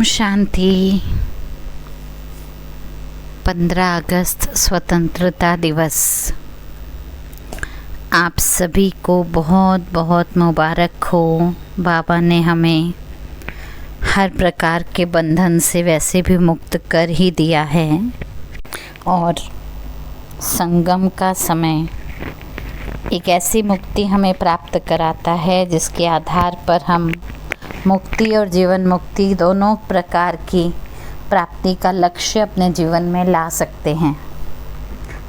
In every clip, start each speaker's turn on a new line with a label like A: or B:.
A: शांति। 15 अगस्त स्वतंत्रता दिवस आप सभी को बहुत बहुत मुबारक हो। बाबा ने हमें हर प्रकार के बंधन से वैसे भी मुक्त कर ही दिया है और संगम का समय एक ऐसी मुक्ति हमें प्राप्त कराता है जिसके आधार पर हम मुक्ति और जीवन मुक्ति दोनों प्रकार की प्राप्ति का लक्ष्य अपने जीवन में ला सकते हैं।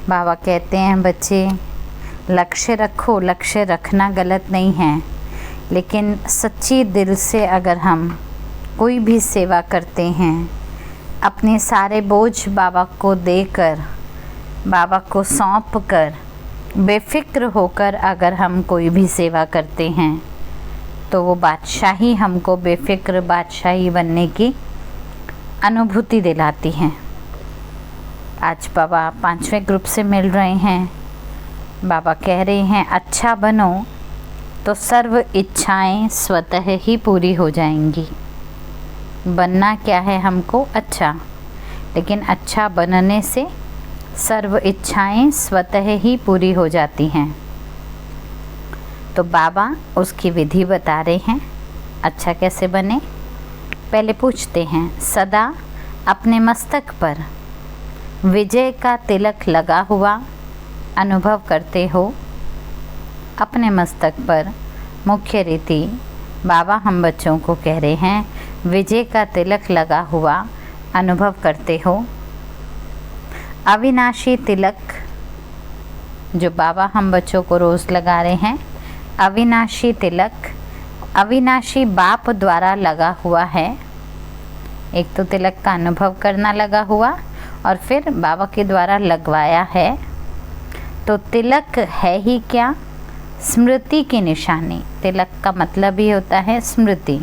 A: बाबा कहते हैं बच्चे लक्ष्य रखो, लक्ष्य रखना गलत नहीं है, लेकिन सच्ची दिल से अगर हम कोई भी सेवा करते हैं, अपने सारे बोझ बाबा को देकर, बाबा को सौंप कर, बेफिक्र होकर अगर हम कोई भी सेवा करते हैं तो वो बादशाही हमको बेफिक्र बादशाही बनने की अनुभूति दिलाती हैं। आज बाबा 5वें ग्रुप से मिल रहे हैं। बाबा कह रहे हैं अच्छा बनो तो सर्व इच्छाएं स्वतः ही पूरी हो जाएंगी। बनना क्या है हमको? अच्छा, लेकिन अच्छा बनने से सर्व इच्छाएं स्वतः ही पूरी हो जाती हैं। तो बाबा उसकी विधि बता रहे हैं। अच्छा कैसे बने? पहले पूछते हैं, सदा अपने मस्तक पर विजय का तिलक लगा हुआ अनुभव करते हो? अपने मस्तक पर मुख्य रीति बाबा हम बच्चों को कह रहे हैं विजय का तिलक लगा हुआ अनुभव करते हो? अविनाशी तिलक जो बाबा हम बच्चों को रोज़ लगा रहे हैं, अविनाशी तिलक अविनाशी बाप द्वारा लगा हुआ है। एक तो तिलक का अनुभव करना लगा हुआ और फिर बाबा के द्वारा लगवाया है। तो तिलक है ही क्या? स्मृति की निशानी। तिलक का मतलब ही होता है स्मृति।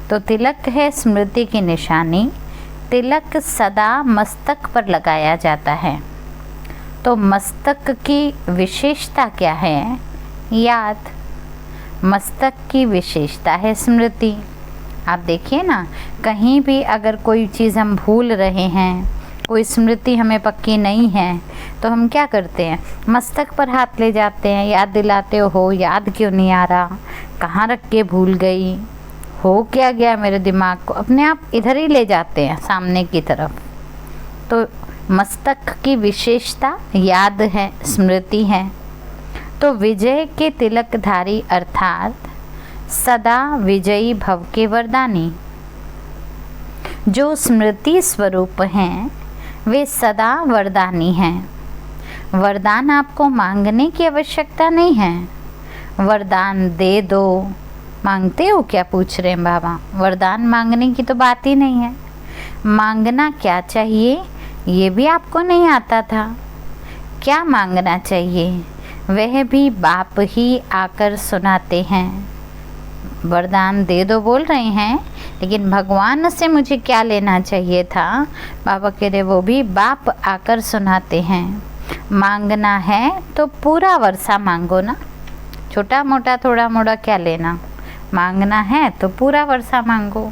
A: तो तिलक है स्मृति की निशानी। तिलक सदा मस्तक पर लगाया जाता है। तो मस्तक की विशेषता क्या है? याद। मस्तक की विशेषता है स्मृति। आप देखिए ना, कहीं भी अगर कोई चीज़ हम भूल रहे हैं, कोई स्मृति हमें पक्की नहीं है, तो हम क्या करते हैं? मस्तक पर हाथ ले जाते हैं, याद दिलाते हो याद क्यों नहीं आ रहा, कहाँ रख के भूल गई, हो क्या गया मेरे दिमाग को, अपने आप इधर ही ले जाते हैं सामने की तरफ। तो मस्तक की विशेषता याद है, स्मृति है। तो विजय के तिलकधारी अर्थात सदा विजयी भव के वरदानी जो स्मृति स्वरूप हैं, वे सदा वरदानी हैं। वरदान आपको मांगने की आवश्यकता नहीं है। वरदान दे दो, मांगते हो क्या पूछ रहे हैं बाबा? वरदान मांगने की तो बात ही नहीं है। मांगना क्या चाहिए ये भी आपको नहीं आता था। क्या मांगना चाहिए वह भी बाप ही आकर सुनाते हैं। वरदान दे दो बोल रहे हैं, लेकिन भगवान से मुझे क्या लेना चाहिए था? बाबा कह रहे वो भी बाप आकर सुनाते हैं। मांगना है तो पूरा वर्षा मांगो ना, छोटा मोटा थोड़ा मोड़ा क्या लेना। मांगना है तो पूरा वर्षा मांगो।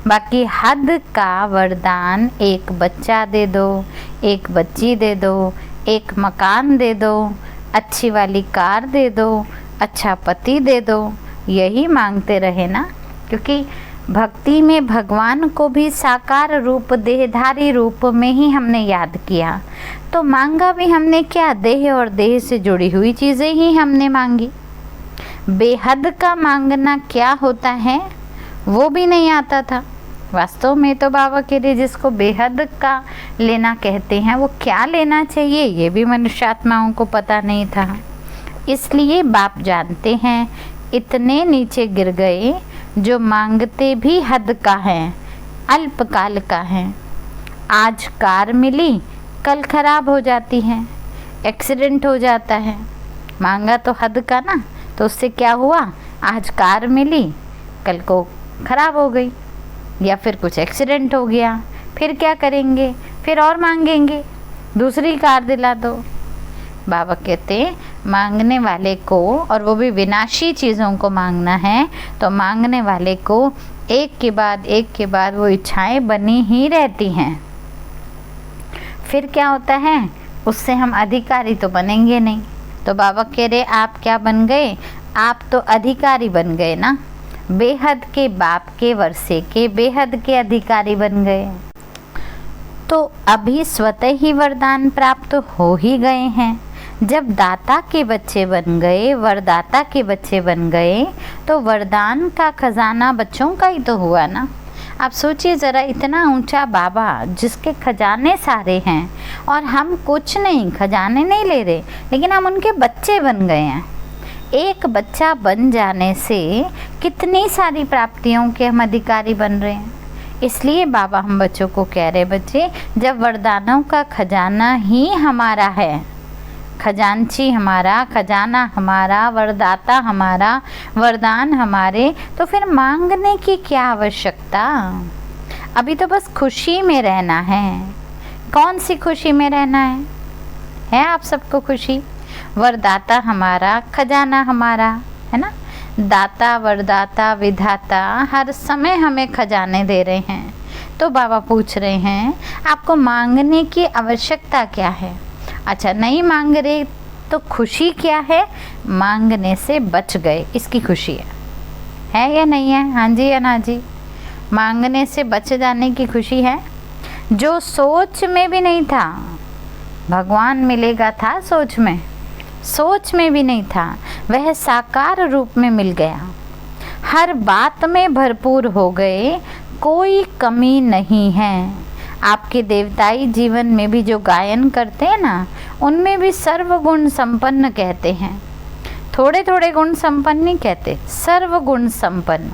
A: बाकी हद का वरदान एक बच्चा दे दो, एक बच्ची दे दो, एक मकान दे दो, अच्छी वाली कार दे दो, अच्छा पति दे दो, यही मांगते रहे ना। क्योंकि भक्ति में भगवान को भी साकार रूप देहधारी रूप में ही हमने याद किया। तो मांगा भी हमने क्या? देह और देह से जुड़ी हुई चीज़ें ही हमने मांगी। बेहद का मांगना क्या होता है वो भी नहीं आता था। वास्तव में तो बाबा के लिए जिसको बेहद का लेना कहते हैं, वो क्या लेना चाहिए ये भी मनुष्यात्माओं को पता नहीं था। इसलिए बाप जानते हैं इतने नीचे गिर गए जो मांगते भी हद का है, अल्पकाल का है। आज कार मिली, कल खराब हो जाती है, एक्सीडेंट हो जाता है। मांगा तो हद का ना, तो उससे क्या हुआ? आज कार मिली, कल को खराब हो गई, या फिर कुछ एक्सीडेंट हो गया, फिर क्या करेंगे? फिर और मांगेंगे, दूसरी कार दिला दो। बाबा कहते मांगने वाले को, और वो भी विनाशी चीज़ों को मांगना है, तो मांगने वाले को एक के बाद वो इच्छाएं बनी ही रहती हैं। फिर क्या होता है, उससे हम अधिकारी तो बनेंगे नहीं। तो बाबा कह रहे आप क्या बन गए, आप तो अधिकारी बन गए ना, बेहद के बाप के वर्षे के बेहद के अधिकारी बन गए। तो अभी स्वतः ही वरदान प्राप्त हो ही गए हैं। जब दाता के बच्चे बन गए, वरदाता के बच्चे बन गए, तो वरदान का खजाना बच्चों का ही तो हुआ ना। आप सोचिए ज़रा, इतना ऊंचा बाबा जिसके खजाने सारे हैं और हम कुछ नहीं, खजाने नहीं ले रहे, लेकिन हम उनके बच्चे बन गए हैं। एक बच्चा बन जाने से कितनी सारी प्राप्तियों के हम अधिकारी बन रहे हैं। इसलिए बाबा हम बच्चों को कह रहे, बच्चे जब वरदानों का खजाना ही हमारा है, खजांची हमारा, खजाना हमारा, वरदाता हमारा, वरदान हमारे, तो फिर मांगने की क्या आवश्यकता। अभी तो बस खुशी में रहना है। कौन सी खुशी में रहना है आप सबको खुशी। वरदाता हमारा, खजाना हमारा, है ना। दाता, वरदाता, विधाता हर समय हमें खजाने दे रहे हैं। तो बाबा पूछ रहे हैं आपको मांगने की आवश्यकता क्या है। अच्छा, नहीं मांग रहे तो खुशी क्या है, मांगने से बच गए, इसकी खुशी है या नहीं है। हाँ जी या ना जी। मांगने से बच जाने की खुशी है। जो सोच में भी नहीं था भगवान मिलेगा, था सोच में भी नहीं था, वह साकार रूप में मिल गया। हर बात में भरपूर हो गए, कोई कमी नहीं है। आपके देवताई जीवन में भी जो गायन करते हैं ना, उनमें भी सर्वगुण संपन्न कहते हैं। थोड़े थोड़े गुण संपन्न नहीं कहते, सर्वगुण संपन्न,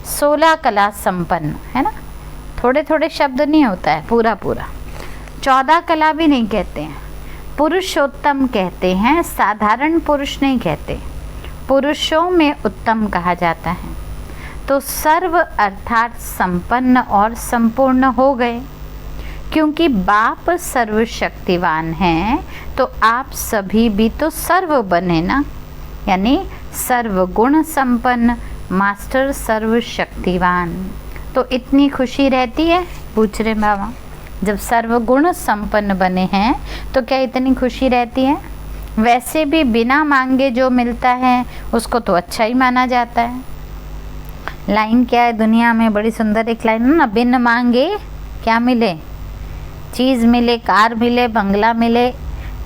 A: 16 कला संपन्न, है ना। थोड़े थोड़े शब्द नहीं होता है, पूरा 14 कला भी नहीं कहते हैं। पुरुषोत्तम कहते हैं, साधारण पुरुष नहीं कहते, पुरुषों में उत्तम कहा जाता है। तो सर्व अर्थात संपन्न और संपूर्ण हो गए। क्योंकि बाप सर्वशक्तिवान हैं, तो आप सभी भी तो सर्व बने ना, यानी सर्वगुण संपन्न, मास्टर सर्वशक्तिवान। तो इतनी खुशी रहती है, पूछ रहे बाबा। जब सर्वगुण संपन्न बने हैं तो क्या इतनी खुशी रहती है। वैसे भी बिना मांगे जो मिलता है उसको तो अच्छा ही माना जाता है। लाइन क्या है दुनिया में, बड़ी सुंदर एक लाइन है ना, बिन मांगे क्या मिले, चीज़ मिले, कार मिले, बंगला मिले,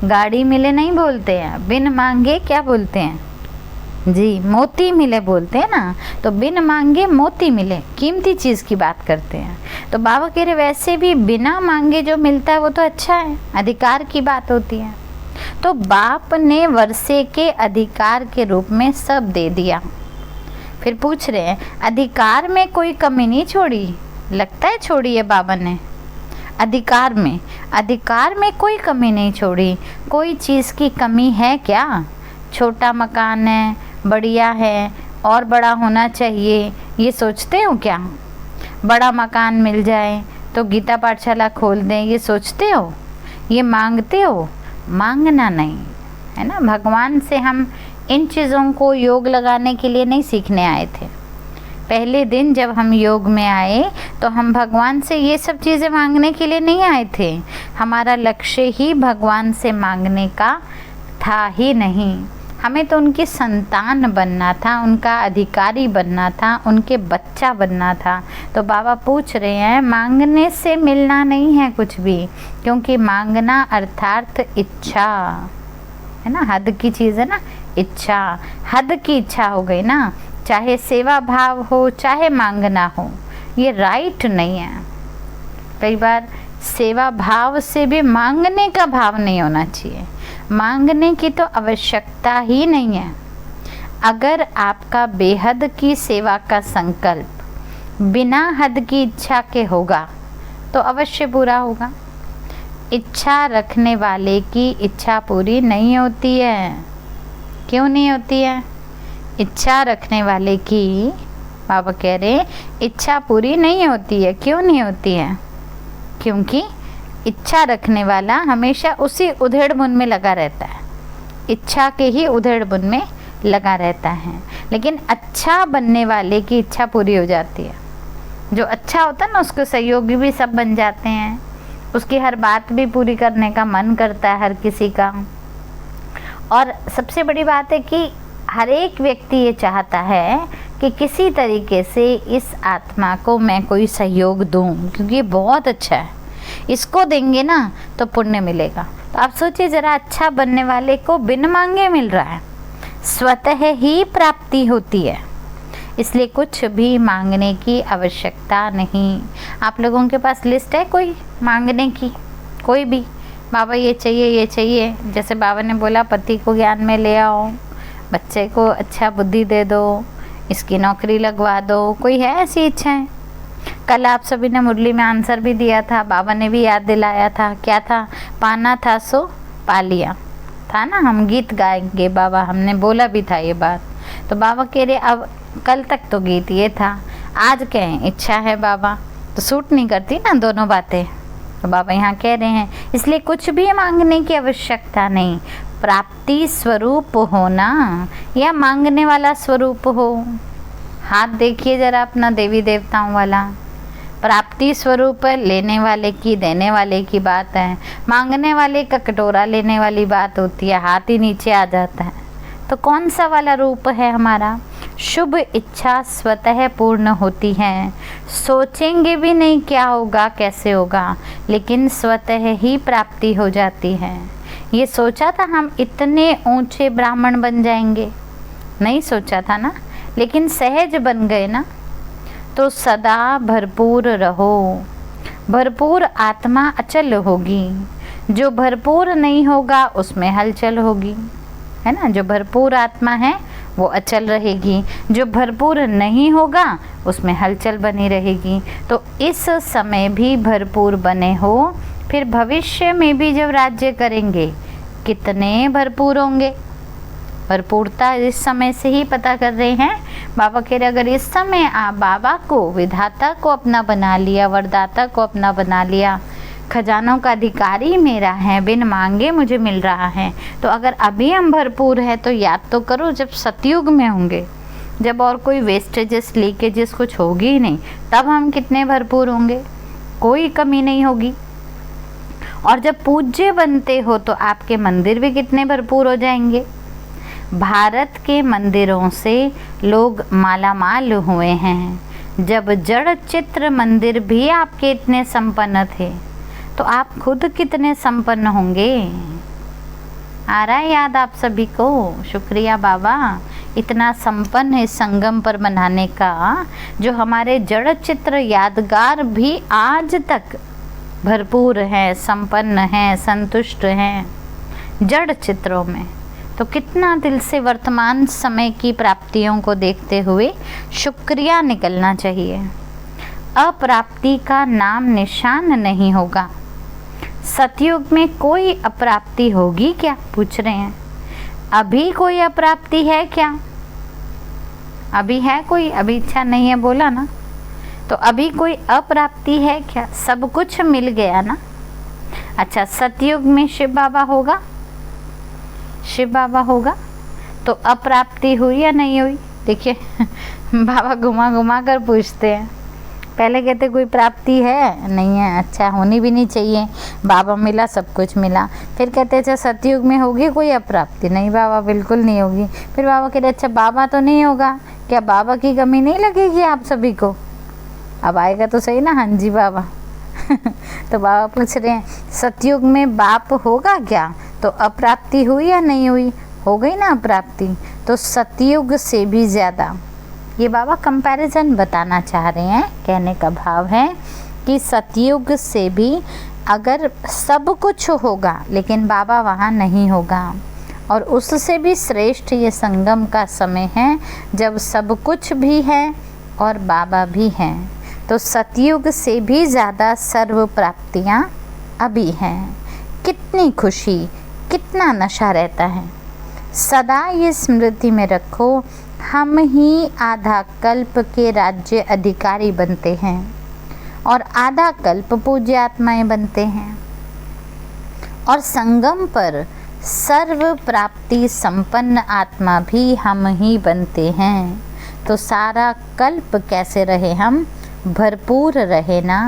A: गाड़ी मिले नहीं बोलते हैं, बिन मांगे क्या बोलते हैं जी, मोती मिले बोलते हैं ना। तो बिन मांगे मोती मिले, कीमती चीज़ की बात करते हैं। तो बाबा कह रहे वैसे भी बिना मांगे जो मिलता है वो तो अच्छा है, अधिकार की बात होती है। तो बाप ने वर्षे के अधिकार के रूप में सब दे दिया। फिर पूछ रहे हैं अधिकार में कोई कमी नहीं छोड़ी, लगता है छोड़ी है बाबा ने। अधिकार में कोई कमी नहीं छोड़ी। कोई चीज़ की कमी है क्या। छोटा मकान है, बढ़िया है, और बड़ा होना चाहिए, ये सोचते हो क्या। बड़ा मकान मिल जाए तो गीता पाठशाला खोल दें, ये सोचते हो, ये मांगते हो। मांगना नहीं है ना। भगवान से हम इन चीज़ों को योग लगाने के लिए नहीं सीखने आए थे। पहले दिन जब हम योग में आए तो हम भगवान से ये सब चीज़ें मांगने के लिए नहीं आए थे। हमारा लक्ष्य ही भगवान से मांगने का था ही नहीं। हमें तो उनकी संतान बनना था, उनका अधिकारी बनना था, उनके बच्चा बनना था। तो बाबा पूछ रहे हैं मांगने से मिलना नहीं है कुछ भी, क्योंकि मांगना अर्थात इच्छा है ना, हद की चीज़ है ना, इच्छा, हद की इच्छा हो गई ना। चाहे सेवा भाव हो, चाहे मांगना हो, ये राइट नहीं है। कई बार सेवा भाव से भी मांगने का भाव नहीं होना चाहिए। मांगने की तो आवश्यकता ही नहीं है। अगर आपका बेहद की सेवा का संकल्प बिना हद की इच्छा के होगा तो अवश्य पूरा होगा। इच्छा रखने वाले की इच्छा पूरी नहीं होती है। क्यों नहीं होती है। इच्छा रखने वाले की, बाबा कह रहे इच्छा पूरी नहीं होती है। क्यों नहीं होती है। क्योंकि इच्छा रखने वाला हमेशा उसी उधेड़-बुन में लगा रहता है, इच्छा के ही उधेड़-बुन में लगा रहता है। लेकिन अच्छा बनने वाले की इच्छा पूरी हो जाती है। जो अच्छा होता है ना उसके सहयोगी भी सब बन जाते हैं, उसकी हर बात भी पूरी करने का मन करता है हर किसी का। और सबसे बड़ी बात है कि हर एक व्यक्ति ये चाहता है कि किसी तरीके से इस आत्मा को मैं कोई सहयोग दूं, क्योंकि ये बहुत अच्छा है, इसको देंगे ना तो पुण्य मिलेगा। तो आप सोचिए ज़रा, अच्छा बनने वाले को बिन मांगे मिल रहा है, स्वतः ही प्राप्ति होती है, इसलिए कुछ भी मांगने की आवश्यकता नहीं। आप लोगों के पास लिस्ट है कोई मांगने की? कोई भी बाबा ये चाहिए ये चाहिए, जैसे बाबा ने बोला पति को ज्ञान में ले आओ, बच्चे को अच्छा बुद्धि दे दो, इसकी नौकरी लगवा दो, कोई है ऐसी इच्छाएं? कल आप सभी ने मुरली में आंसर भी दिया था, बाबा ने भी याद दिलाया था, क्या था? पाना था सो पा लिया था ना, हम गीत गाएंगे बाबा, हमने बोला भी था ये बात। तो बाबा कह रहे अब कल तक तो गीत ये था, आज कहें इच्छा है बाबा, तो सूट नहीं करती ना दोनों बातें। तो बाबा यहाँ कह रहे हैं इसलिए कुछ भी मांगने की आवश्यकता नहीं, प्राप्ति स्वरूप होना या मांगने वाला स्वरूप हो। हाथ देखिए जरा अपना देवी देवताओं वाला, प्राप्ति स्वरूप है, लेने वाले की देने वाले की बात है, मांगने वाले का कटोरा लेने वाली बात होती है, हाथ ही नीचे आ जाता है। तो कौन सा वाला रूप है हमारा? शुभ इच्छा स्वतः पूर्ण होती है, सोचेंगे भी नहीं क्या होगा कैसे होगा, लेकिन स्वतः ही प्राप्ति हो जाती है। ये सोचा था हम इतने ऊंचे ब्राह्मण बन जाएंगे? नहीं सोचा था ना, लेकिन सहज बन गए ना। तो सदा भरपूर रहो, भरपूर आत्मा अचल होगी, जो भरपूर नहीं होगा उसमें हलचल होगी, है ना। जो भरपूर आत्मा है वो अचल रहेगी, जो भरपूर नहीं होगा उसमें हलचल बनी रहेगी। तो इस समय भी भरपूर बने हो, फिर भविष्य में भी जब राज्य करेंगे कितने भरपूर होंगे। भरपूरता इस समय से ही पता कर रहे हैं बाबा कह रहे अगर इस समय आप बाबा को, विधाता को अपना बना लिया, वरदाता को अपना बना लिया, खजानों का अधिकारी मेरा है, बिन मांगे मुझे मिल रहा है, तो अगर अभी हम भरपूर है तो याद तो करो जब सतयुग में होंगे, जब और कोई वेस्टेजेस लीकेजेस कुछ होगी ही नहीं, तब हम कितने भरपूर होंगे, कोई कमी नहीं होगी। और जब पूज्य बनते हो तो आपके मंदिर भी कितने भरपूर हो जाएंगे। भारत के मंदिरों से लोग मालामाल हुए हैं। जब जड़ चित्र मंदिर भी आपके इतने संपन्न थे तो आप खुद कितने संपन्न होंगे। आ रहा है याद आप सभी को? शुक्रिया बाबा इतना संपन्न इस संगम पर बनाने का, जो हमारे जड़ चित्र यादगार भी आज तक भरपूर हैं, संपन्न हैं, संतुष्ट हैं जड़ चित्रों में। तो कितना दिल से वर्तमान समय की प्राप्तियों को देखते हुए शुक्रिया निकलना चाहिए। अप्राप्ति का नाम निशान नहीं होगा। सतयुग में कोई अप्राप्ति होगी क्या? पूछ रहे हैं। अभी कोई अप्राप्ति है क्या? अभी है कोई? अभी इच्छा नहीं है बोला ना, तो अभी कोई अप्राप्ति है क्या? सब कुछ मिल गया ना। अच्छा, सतयुग में शिव बाबा होगा, शिव बाबा होगा तो अप्राप्ति हुई या नहीं हुई? देखिए बाबा घुमा घुमा कर पूछते हैं। पहले कहते कोई प्राप्ति है, नहीं है, अच्छा होनी भी नहीं चाहिए, बाबा मिला सब कुछ मिला। फिर कहते अच्छा सतयुग में होगी कोई अप्राप्ति? नहीं बाबा बिल्कुल नहीं होगी। फिर बाबा कहते अच्छा बाबा तो नहीं होगा, क्या बाबा की कमी नहीं लगेगी आप सभी को? अब आएगा तो सही ना। हाँ जी बाबा तो बाबा पूछ रहे हैं सतयुग में बाप होगा क्या? तो अप्राप्ति हुई या नहीं हुई? हो गई ना अप्राप्ति। तो सतयुग से भी ज़्यादा, ये बाबा कंपैरिजन बताना चाह रहे हैं। कहने का भाव है कि सतयुग से भी अगर सब कुछ होगा लेकिन बाबा वहाँ नहीं होगा, और उससे भी श्रेष्ठ ये संगम का समय है जब सब कुछ भी है और बाबा भी हैं। तो सतयुग से भी ज़्यादा सर्व प्राप्तियाँ अभी हैं। कितनी खुशी, कितना नशा रहता है। सदा ये स्मृति में रखो, हम ही आधा कल्प के राज्य अधिकारी बनते हैं और आधा कल्प पूज्य आत्माएं बनते हैं, और संगम पर सर्व प्राप्ति संपन्न आत्मा भी हम ही बनते हैं। तो सारा कल्प कैसे रहे हम? भरपूर रहे ना,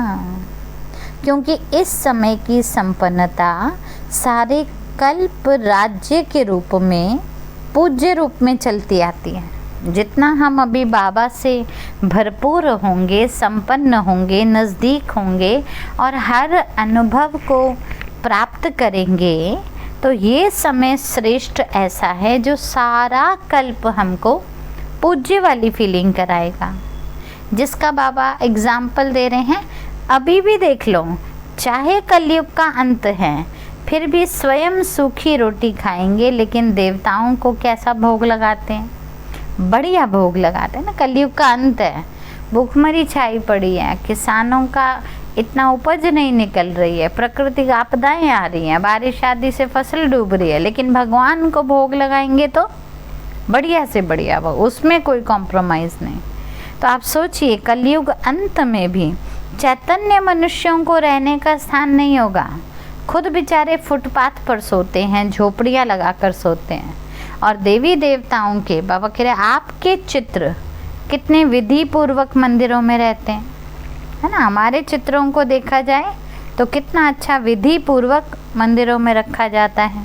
A: क्योंकि इस समय की संपन्नता सारे कल्प राज्य के रूप में, पूज्य रूप में चलती आती है। जितना हम अभी बाबा से भरपूर होंगे, संपन्न होंगे, नज़दीक होंगे और हर अनुभव को प्राप्त करेंगे, तो ये समय श्रेष्ठ ऐसा है जो सारा कल्प हमको पूज्य वाली फीलिंग कराएगा, जिसका बाबा एग्जाम्पल दे रहे हैं। अभी भी देख लो, चाहे कलयुग का अंत है, फिर भी स्वयं सूखी रोटी खाएंगे, लेकिन देवताओं को कैसा भोग लगाते हैं? बढ़िया भोग लगाते हैं ना। कलयुग का अंत है, भूखमरी छाई पड़ी है, किसानों का इतना उपज नहीं निकल रही है, प्राकृतिक आपदाएं आ रही हैं, बारिश आदि से फसल डूब रही है, लेकिन भगवान को भोग लगाएंगे तो बढ़िया से बढ़िया वो, उसमें कोई कॉम्प्रोमाइज़ नहीं। तो आप सोचिए, कलयुग अंत में भी चैतन्य मनुष्यों को रहने का स्थान नहीं होगा। खुद बेचारे फुटपाथ पर सोते हैं, झोपड़ियाँ लगाकर सोते हैं। और देवी देवताओं के बाबा कह रहे आपके चित्र कितने विधि पूर्वक मंदिरों में रहते हैं, है ना। हमारे चित्रों को देखा जाए तो कितना अच्छा विधि पूर्वक मंदिरों में रखा जाता है।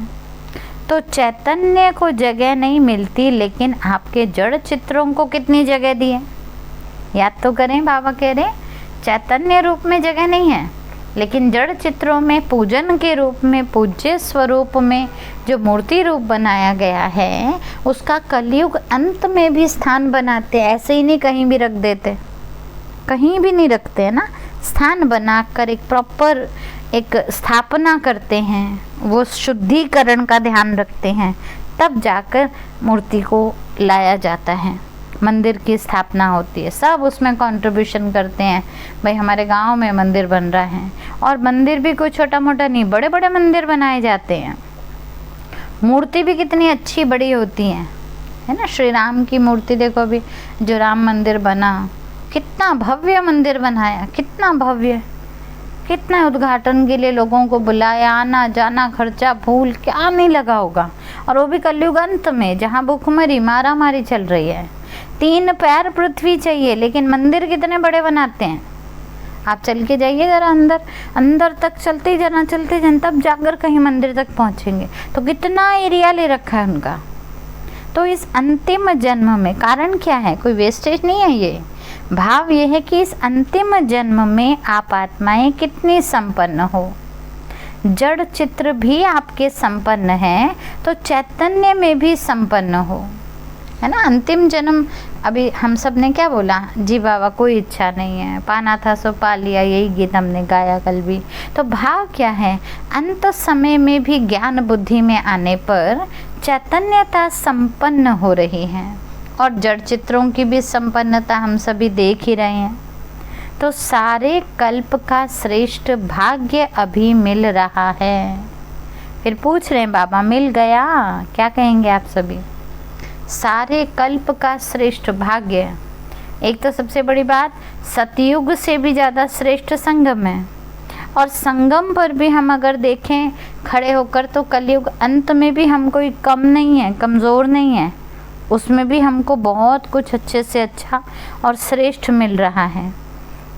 A: तो चैतन्य को जगह नहीं मिलती, लेकिन आपके जड़ चित्रों को कितनी जगह दी है, याद तो करें। बाबा कह रहे चैतन्य रूप में जगह नहीं है, लेकिन जड़ चित्रों में पूजन के रूप में, पूज्य स्वरूप में जो मूर्ति रूप बनाया गया है, उसका कलयुग अंत में भी स्थान बनाते। ऐसे ही नहीं कहीं भी रख देते, कहीं भी नहीं रखते हैं ना, स्थान बनाकर एक प्रॉपर एक स्थापना करते हैं, वो शुद्धिकरण का ध्यान रखते हैं, तब जाकर मूर्ति को लाया जाता है, मंदिर की स्थापना होती है। सब उसमें कंट्रीब्यूशन करते हैं। भाई हमारे गांव में मंदिर बन रहा है, और मंदिर भी कोई छोटा मोटा नहीं, बड़े बड़े मंदिर बनाए जाते हैं। मूर्ति भी कितनी अच्छी बड़ी होती है ना। श्री राम की मूर्ति देखो, अभी जो राम मंदिर बना, कितना भव्य मंदिर बनाया, कितना भव्य, कितना उद्घाटन के लिए लोगों को बुलाया, आना जाना खर्चा फूल क्या नहीं लगा होगा। और वो भी कलयुग अंत में, जहाँ भूखमरी मारा मारी चल रही है। 3 पैर पृथ्वी चाहिए, लेकिन मंदिर कितने बड़े बनाते हैं। आप चल के जाइए जरा अंदर तक, चलते जाना तब जाकर कहीं मंदिर तक पहुँचेंगे। तो कितना एरिया ले रखा है उनका। तो इस अंतिम जन्म में कारण क्या है, कोई वेस्टेज नहीं है। ये भाव ये है कि इस अंतिम जन्म में आप आत्माएं कितनी संपन्न हो। जड़ चित्र भी आपके संपन्न हैं, तो चैतन्य में भी संपन्न हो, है ना। अंतिम जन्म, अभी हम सब ने क्या बोला, जी बाबा कोई इच्छा नहीं है, पाना था सो पा लिया, यही गीत हमने गाया कल भी। तो भाव क्या है, अंत समय में भी ज्ञान बुद्धि में आने पर चैतन्यता संपन्न हो रही है, और जड़ चित्रों की भी संपन्नता हम सभी देख ही रहे हैं। तो सारे कल्प का श्रेष्ठ भाग्य अभी मिल रहा है। फिर पूछ रहे हैं बाबा मिल गया, क्या कहेंगे आप सभी? सारे कल्प का श्रेष्ठ भाग्य। एक तो सबसे बड़ी बात, सतयुग से भी ज़्यादा श्रेष्ठ संगम है, और संगम पर भी हम अगर देखें खड़े होकर, तो कलयुग अंत में भी हम कोई कम नहीं है, कमज़ोर नहीं है, उसमें भी हमको बहुत कुछ अच्छे से अच्छा और श्रेष्ठ मिल रहा है।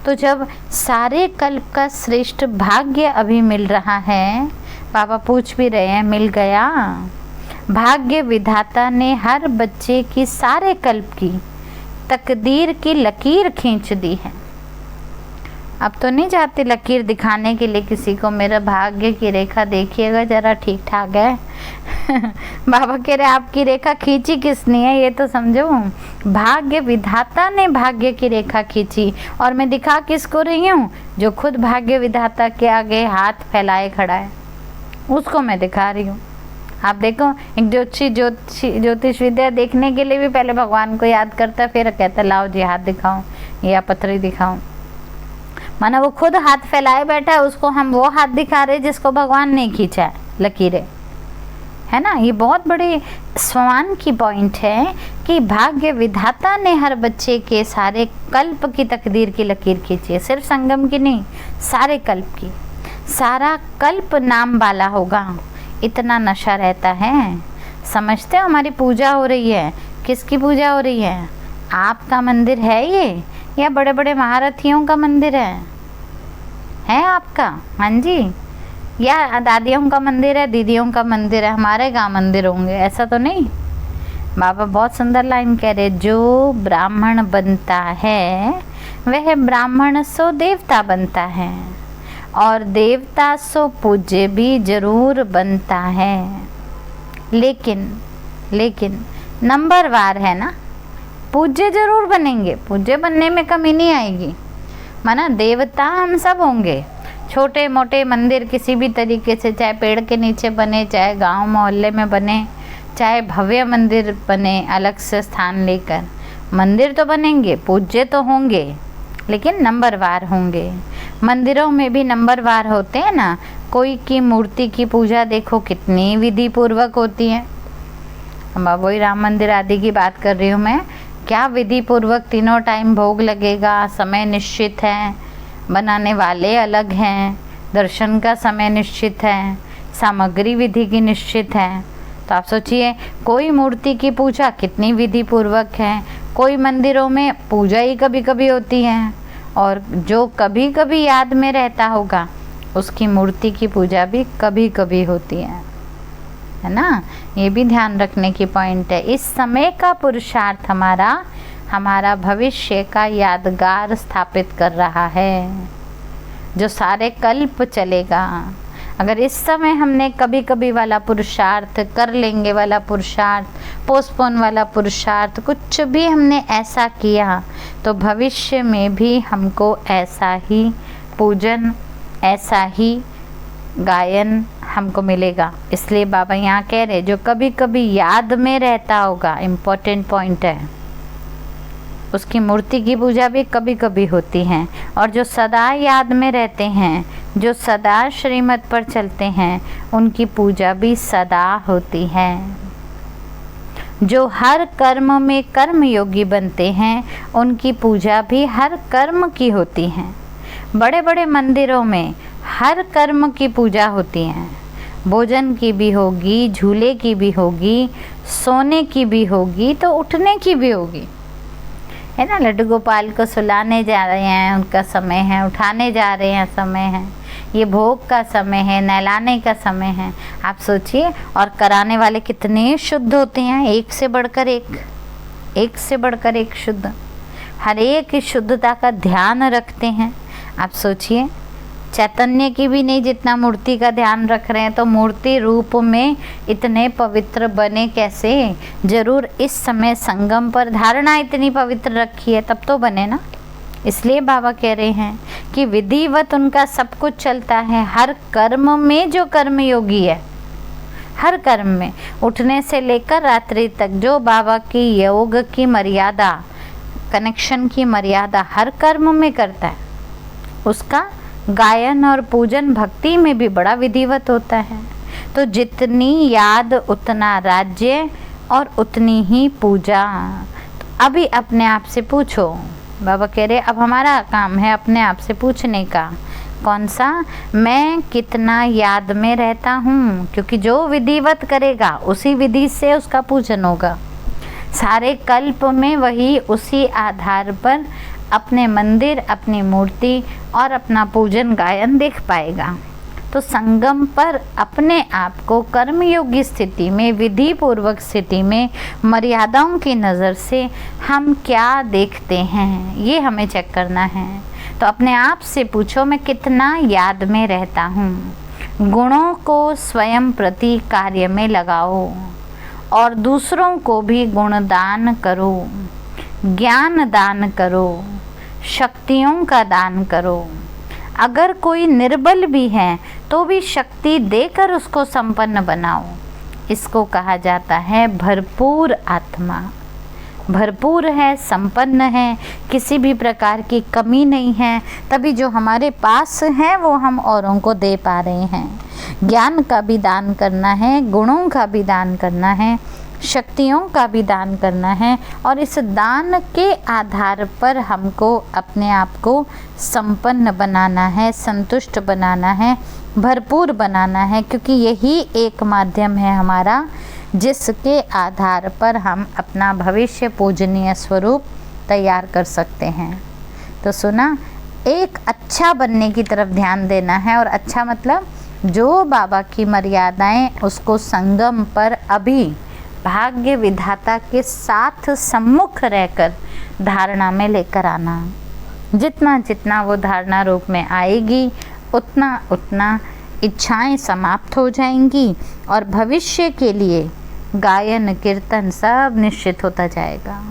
A: तो जब सारे कल्प का श्रेष्ठ भाग्य अभी मिल रहा है, बाबा पूछ भी रहे हैं मिल गया। भाग्य विधाता ने हर बच्चे की सारे कल्प की तकदीर की लकीर खींच दी है। अब तो नहीं चाहते लकीर दिखाने के लिए किसी को, मेरा भाग्य की रेखा देखिएगा जरा ठीक ठाक है। बाबा कह रहे आपकी रेखा खींची किसने है ये तो समझो। भाग्य विधाता ने भाग्य की रेखा खींची, और मैं दिखा किसको रही हूँ, जो खुद भाग्य विधाता के आगे हाथ फैलाए खड़ा है, उसको मैं दिखा रही हूँ। आप देखो, एक ज्योतिष विद्या देखने के लिए भी पहले भगवान को याद करता है, फिर कहता है लाओ जी हाथ दिखाऊं या पथरी दिखाऊं। माना वो खुद हाथ फैलाए बैठा है, उसको हम वो हाथ दिखा रहे जिसको भगवान ने खींचा है लकीरें, है ना। ये बहुत बड़े सम्मान की पॉइंट है कि भाग्य विधाता ने हर बच्चे के सारे कल्प की तकदीर की लकीर खींची है, सिर्फ संगम की नहीं, सारे कल्प की। सारा कल्प नाम वाला होगा, इतना नशा रहता है। समझते हो हमारी पूजा हो रही है, किसकी पूजा हो रही है? आपका मंदिर है ये, या बड़े बड़े महारथियों का मंदिर है आपका? हाँ जी, या दादियों का मंदिर है, दीदियों का मंदिर है, हमारे गाँव मंदिर होंगे, ऐसा तो नहीं। बाबा बहुत सुंदर लाइन कह रहे, जो ब्राह्मण बनता है वह ब्राह्मण सो देवता बनता है, और देवता सो पूज्य भी जरूर बनता है। लेकिन नंबरवार है ना, पूज्य जरूर बनेंगे, पूज्य बनने में कमी नहीं आएगी। माना देवता हम सब होंगे, छोटे मोटे मंदिर किसी भी तरीके से, चाहे पेड़ के नीचे बने, चाहे गांव मोहल्ले में बने, चाहे भव्य मंदिर बने अलग से स्थान लेकर, मंदिर तो बनेंगे, पूज्य तो होंगे, लेकिन नंबरवार होंगे। मंदिरों में भी नंबरवार होते हैं ना। कोई की मूर्ति की पूजा देखो कितनी विधि पूर्वक होती है। हम वही राम मंदिर आदि की बात कर रही हूँ मैं। क्या विधि पूर्वक तीनों टाइम भोग लगेगा, समय निश्चित है, बनाने वाले अलग हैं, दर्शन का समय निश्चित है, सामग्री विधि की निश्चित है। तो आप सोचिए कोई मूर्ति की पूजा कितनी विधि पूर्वक है। कोई मंदिरों में पूजा ही कभी कभी होती है, और जो कभी कभी याद में रहता होगा उसकी मूर्ति की पूजा भी कभी कभी होती है ना। ये भी ध्यान रखने की पॉइंट है। इस समय का पुरुषार्थ हमारा भविष्य का यादगार स्थापित कर रहा है, जो सारे कल्प चलेगा। अगर इस समय हमने कभी कभी वाला पुरुषार्थ, कर लेंगे वाला पुरुषार्थ, पोस्टपोन वाला पुरुषार्थ, कुछ भी हमने ऐसा किया, तो भविष्य में भी हमको ऐसा ही पूजन, ऐसा ही गायन हमको मिलेगा। इसलिए बाबा यहाँ कह रहे, जो कभी कभी याद में रहता होगा, इम्पोर्टेंट पॉइंट है, उसकी मूर्ति की पूजा भी कभी कभी होती है। और जो सदा याद में रहते हैं, जो सदा श्रीमत पर चलते हैं, उनकी पूजा भी सदा होती है। जो हर कर्म में कर्म योगी बनते हैं, उनकी पूजा भी हर कर्म की होती है। बड़े बड़े मंदिरों में हर कर्म की पूजा होती है। भोजन की भी होगी, झूले की भी होगी, सोने की भी होगी, तो उठने की भी होगी, है ना। लड्डू गोपाल को सुलाने जा रहे हैं, उनका समय है, उठाने जा रहे हैं, समय है, ये भोग का समय है, नहलाने का समय है। आप सोचिए, और कराने वाले कितने शुद्ध होते हैं, एक से बढ़कर एक शुद्ध, हर एक की शुद्धता का ध्यान रखते हैं। आप सोचिए, चैतन्य की भी नहीं जितना मूर्ति का ध्यान रख रहे हैं, तो मूर्ति रूप में इतने पवित्र बने कैसे? जरूर इस समय संगम पर धारणा इतनी पवित्र रखी है, तब तो बने ना। इसलिए बाबा कह रहे हैं कि विधिवत उनका सब कुछ चलता है। हर कर्म में जो कर्म योगी है, हर कर्म में, उठने से लेकर रात्रि तक, जो बाबा की योग की मर्यादा, कनेक्शन की मर्यादा हर कर्म में करता है, उसका गायन और पूजन भक्ति में भी बड़ा विधिवत होता है। तो जितनी याद उतना राज्य और उतनी ही पूजा। तो अभी अपने आप से पूछो, बाबा कह रहे अब हमारा काम है अपने आप से पूछने का। कौन सा? मैं कितना याद में रहता हूँ, क्योंकि जो विधिवत करेगा उसी विधि से उसका पूजन होगा। सारे कल्प में वही उसी आधार पर अपने मंदिर, अपनी मूर्ति और अपना पूजन गायन देख पाएगा। तो संगम पर अपने आप को कर्मयोगी स्थिति में, विधि पूर्वक स्थिति में, मर्यादाओं की नज़र से हम क्या देखते हैं, ये हमें चेक करना है। तो अपने आप से पूछो, मैं कितना याद में रहता हूँ। गुणों को स्वयं प्रति कार्य में लगाओ और दूसरों को भी गुणदान करो, ज्ञान दान करो, शक्तियों का दान करो। अगर कोई निर्बल भी है तो भी शक्ति देकर उसको संपन्न बनाओ। इसको कहा जाता है भरपूर आत्मा। भरपूर है, संपन्न है, किसी भी प्रकार की कमी नहीं है, तभी जो हमारे पास है वो हम औरों को दे पा रहे हैं। ज्ञान का भी दान करना है, गुणों का भी दान करना है, शक्तियों का भी दान करना है, और इस दान के आधार पर हमको अपने आप को संपन्न बनाना है, संतुष्ट बनाना है, भरपूर बनाना है, क्योंकि यही एक माध्यम है हमारा जिसके आधार पर हम अपना भविष्य पूजनीय स्वरूप तैयार कर सकते हैं। तो सुना, एक अच्छा बनने की तरफ ध्यान देना है। और अच्छा मतलब जो बाबा की मर्यादाएं उसको संगम पर अभी भाग्य विधाता के साथ सम्मुख रहकर धारणा में लेकर आना। जितना जितना वो धारणा रूप में आएगी उतना उतना इच्छाएं समाप्त हो जाएंगी और भविष्य के लिए गायन कीर्तन सब निश्चित होता जाएगा।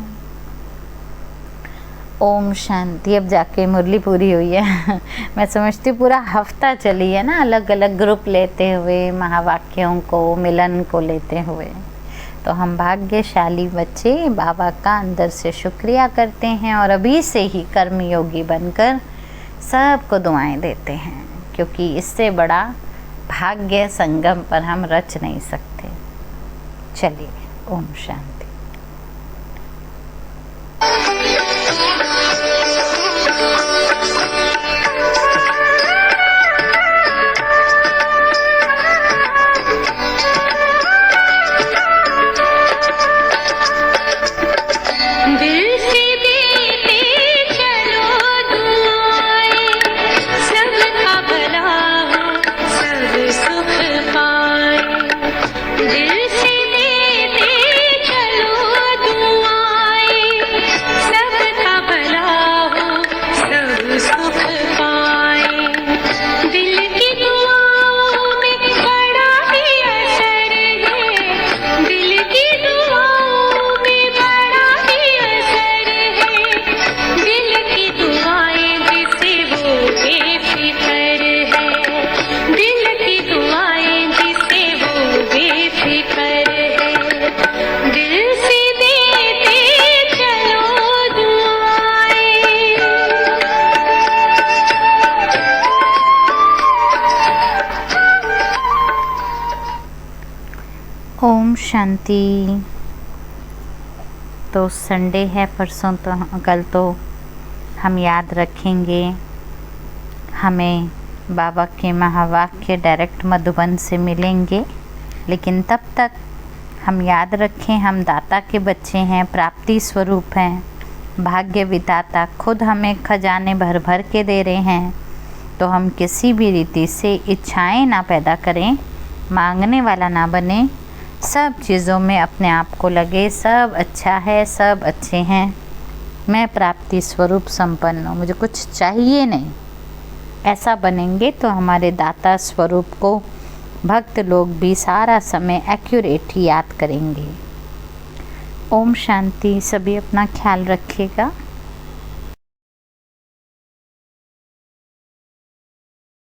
A: ओम शांति। अब जाके मुरली पूरी हुई है। मैं समझती पूरा हफ्ता चली है ना, अलग अलग ग्रुप लेते हुए, महावाक्यों को, मिलन को लेते हुए। तो हम भाग्यशाली बच्चे बाबा का अंदर से शुक्रिया करते हैं और अभी से ही कर्मयोगी बनकर सबको दुआएं देते हैं, क्योंकि इससे बड़ा भाग्य संगम पर हम रच नहीं सकते। चलिए, ओम शांति। ओम शांति। तो संडे है, परसों तो कल तो हम याद रखेंगे, हमें बाबा के महावाक्य डायरेक्ट मधुबन से मिलेंगे। लेकिन तब तक हम याद रखें, हम दाता के बच्चे हैं, प्राप्ति स्वरूप हैं, भाग्य विधाता खुद हमें खजाने भर भर के दे रहे हैं। तो हम किसी भी रीति से इच्छाएं ना पैदा करें, मांगने वाला ना बने, सब चीज़ों में अपने आप को लगे सब अच्छा है, सब अच्छे हैं, मैं प्राप्ति स्वरूप संपन्न हूँ, मुझे कुछ चाहिए नहीं। ऐसा बनेंगे तो हमारे दाता स्वरूप को भक्त लोग भी सारा समय एक्यूरेट ही याद करेंगे। ओम शांति। सभी अपना ख्याल रखिएगा।